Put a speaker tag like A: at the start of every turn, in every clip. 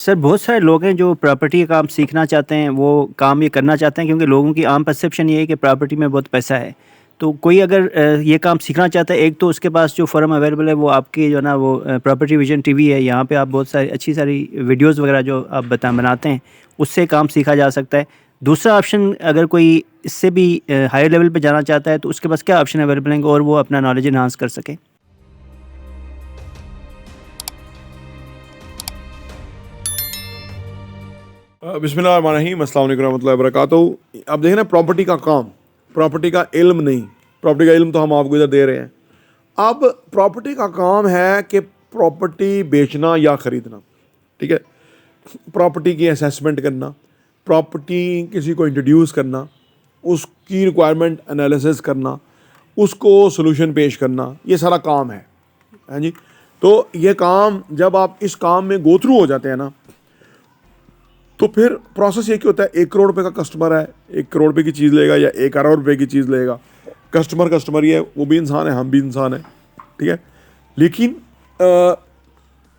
A: Sir, बहुत सारे लोग हैं जो प्रॉपर्टी का काम सीखना चाहते हैं, वो काम ये करना चाहते हैं क्योंकि लोगों की आम परसेप्शन ये है कि प्रॉपर्टी में बहुत पैसा है। तो कोई अगर ये काम सीखना चाहता है, एक तो उसके पास जो फ़र्म अवेलेबल है वो आपकी जो है ना वो प्रॉपर्टी विज़न टीवी है, यहाँ पे आप बहुत सारी अच्छी सारी वीडियोज़ वगैरह जो आप बनाते हैं, उससे काम सीखा जा सकता है। दूसरा ऑप्शन, अगर कोई इससे भी हायर लेवल पे जाना चाहता है तो उसके पास क्या ऑप्शन अवेलेबल हैं और वो अपना नॉलेज एनहांस कर सके?
B: बिस्मिल्लाहिर्रहमानिर्रहीम, अस्सलाम वालेकुम रहमतुल्लाहि व बरकातहू। अब देखें ना, प्रॉपर्टी का काम, प्रॉपर्टी का इल्म नहीं। प्रॉपर्टी का इल्म तो हम आपको इधर दे रहे हैं। अब प्रॉपर्टी का काम है कि प्रॉपर्टी बेचना या ख़रीदना, ठीक है। प्रॉपर्टी की असेसमेंट करना, प्रॉपर्टी किसी को इंट्रोड्यूस करना, उसकी रिक्वायरमेंट एनालिसिस करना, उसको सोल्यूशन पेश करना, ये सारा काम है। हाँ जी। तो ये काम जब आप इस काम में गो थ्रू हो जाते हैं ना, तो फिर प्रोसेस ये क्या होता है, 1 करोड़ रुपए का कस्टमर है, 1 करोड़ रुपए की चीज़ लेगा या 1 अरब रुपए की चीज़ लेगा। कस्टमर ही है, वो भी इंसान है, हम भी इंसान है, ठीक है। लेकिन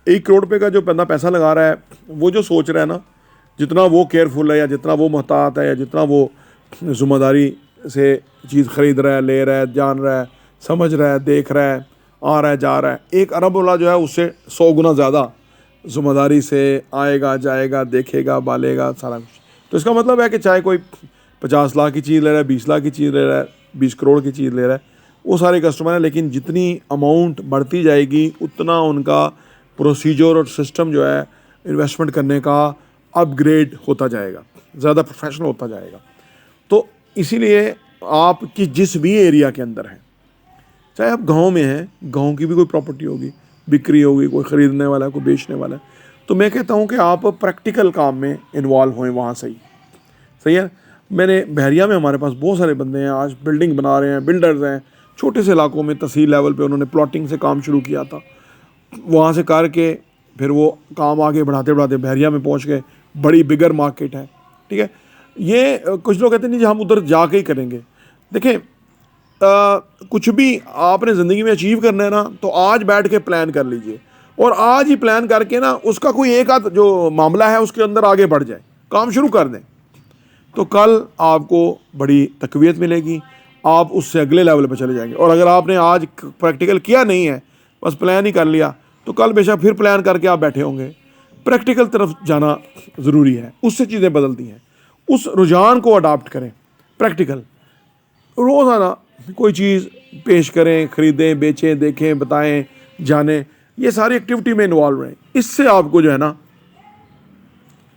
B: 1 करोड़ रुपए का जो बंदा पैसा लगा रहा है, वो जो सोच रहा है ना, जितना वो केयरफुल है या जितना वो मोहतात है या जितना वो ज़िम्मेदारी से चीज़ ख़रीद रहा है, ले रहा है, जान रहा है, समझ रहा है, देख रहा है, आ रहा है, जा रहा है, 1 अरब वाला जो है उससे 100 गुना ज़्यादा ज़िम्मेदारी से आएगा, जाएगा, देखेगा, बालेगा, सारा कुछ। तो इसका मतलब है कि चाहे कोई 50 लाख की चीज़ ले रहा है, 20 लाख की चीज़ ले रहा है, 20 करोड़ की चीज़ ले रहा है, वो सारे कस्टमर हैं। लेकिन जितनी अमाउंट बढ़ती जाएगी उतना उनका प्रोसीजर और सिस्टम जो है इन्वेस्टमेंट करने का अपग्रेड होता जाएगा, ज़्यादा प्रोफेशनल होता जाएगा। तो इसीलिए आपकी जिस भी एरिया के अंदर है, चाहे आप गांव में हैं, गांव की भी कोई प्रॉपर्टी होगी, बिक्री होगी, कोई ख़रीदने वाला है, कोई बेचने वाला है, तो मैं कहता हूं कि आप प्रैक्टिकल काम में इन्वॉल्व होएं वहाँ से ही। सही है। मैंने बहरिया में, हमारे पास बहुत सारे बंदे हैं आज बिल्डिंग बना रहे हैं, बिल्डर्स हैं, छोटे से इलाकों में तहसील लेवल पे उन्होंने प्लॉटिंग से काम शुरू किया था। वहाँ से करके फिर वो काम आगे बढ़ाते बढ़ाते बहरिया में पहुँच गए, बड़ी बिगर मार्केट है, ठीक है। ये कुछ लोग कहते नहीं जी हम उधर जाके ही करेंगे। देखें, कुछ भी आपने ज़िंदगी में अचीव करना है ना, तो आज बैठ के प्लान कर लीजिए और आज ही प्लान करके ना उसका कोई एक आध जो मामला है उसके अंदर आगे बढ़ जाए, काम शुरू कर दें, तो कल आपको बड़ी तक़वियत मिलेगी, आप उससे अगले लेवल पर चले जाएंगे। और अगर आपने आज प्रैक्टिकल किया नहीं है, बस प्लान ही कर लिया, तो कल बेशक फिर प्लान करके आप बैठे होंगे। प्रैक्टिकल तरफ जाना ज़रूरी है, उससे चीज़ें बदलती हैं। उस रुझान को अडाप्ट करें, प्रैक्टिकल रोज़ाना कोई चीज़ पेश करें, ख़रीदें, बेचें, देखें, बताएं, जानें, ये सारी एक्टिविटी में इन्वॉल्व रहें। इससे आपको जो है ना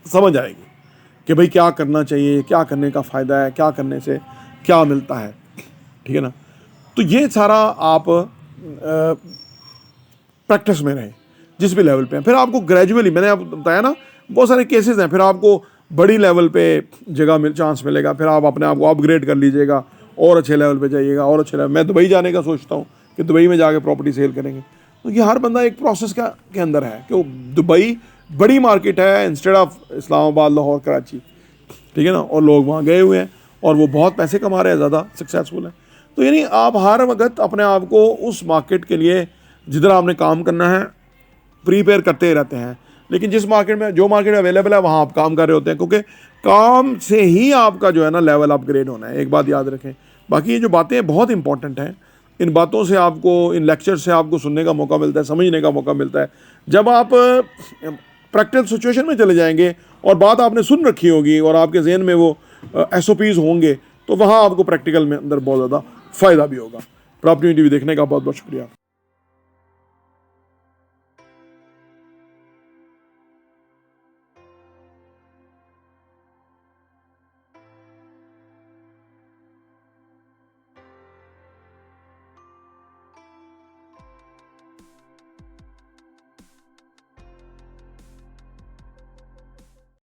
B: समझ आएगी कि भाई क्या करना चाहिए, क्या करने का फ़ायदा है, क्या करने से क्या मिलता है, ठीक है ना। तो ये सारा आप प्रैक्टिस में रहें जिस भी लेवल पे हैं। फिर आपको ग्रेजुअली, मैंने आपको बताया ना, बहुत सारे केसेस हैं, फिर आपको बड़ी लेवल पे जगह चांस मिलेगा, फिर आप अपने आप को अपग्रेड कर लीजिएगा और अच्छे लेवल पे जाइएगा और अच्छे लेवल। मैं दुबई जाने का सोचता हूँ कि दुबई में जाके प्रॉपर्टी सेल करेंगे। तो ये हर बंदा एक प्रोसेस के अंदर है कि दुबई बड़ी मार्केट है इंस्टेड ऑफ इस्लामाबाद, लाहौर, कराची, ठीक है ना। और लोग वहाँ गए हुए हैं और वो बहुत पैसे कमा रहे हैं, ज़्यादा सक्सेसफुल हैं। तो यानी आप हर वक्त अपने आप को उस मार्केट के लिए जिधर आपने काम करना है प्रीपेयर करते रहते हैं। लेकिन जिस मार्केट में, जो मार्केट अवेलेबल है, वहाँ आप काम कर रहे होते हैं, क्योंकि काम से ही आपका जो है ना लेवल अपग्रेड होना है। एक बात याद रखें। बाकी ये जो बातें हैं बहुत इंपॉर्टेंट हैं, इन बातों से आपको, इन लेक्चर से आपको सुनने का मौका मिलता है, समझने का मौका मिलता है। जब आप प्रैक्टिकल सिचुएशन में चले जाएंगे और बात आपने सुन रखी होगी और आपके जहन में वो SOPs होंगे, तो वहाँ आपको प्रैक्टिकल में अंदर बहुत ज़्यादा फ़ायदा भी होगा। प्रॉपर्टी टीवी देखने का बहुत बहुत शुक्रिया।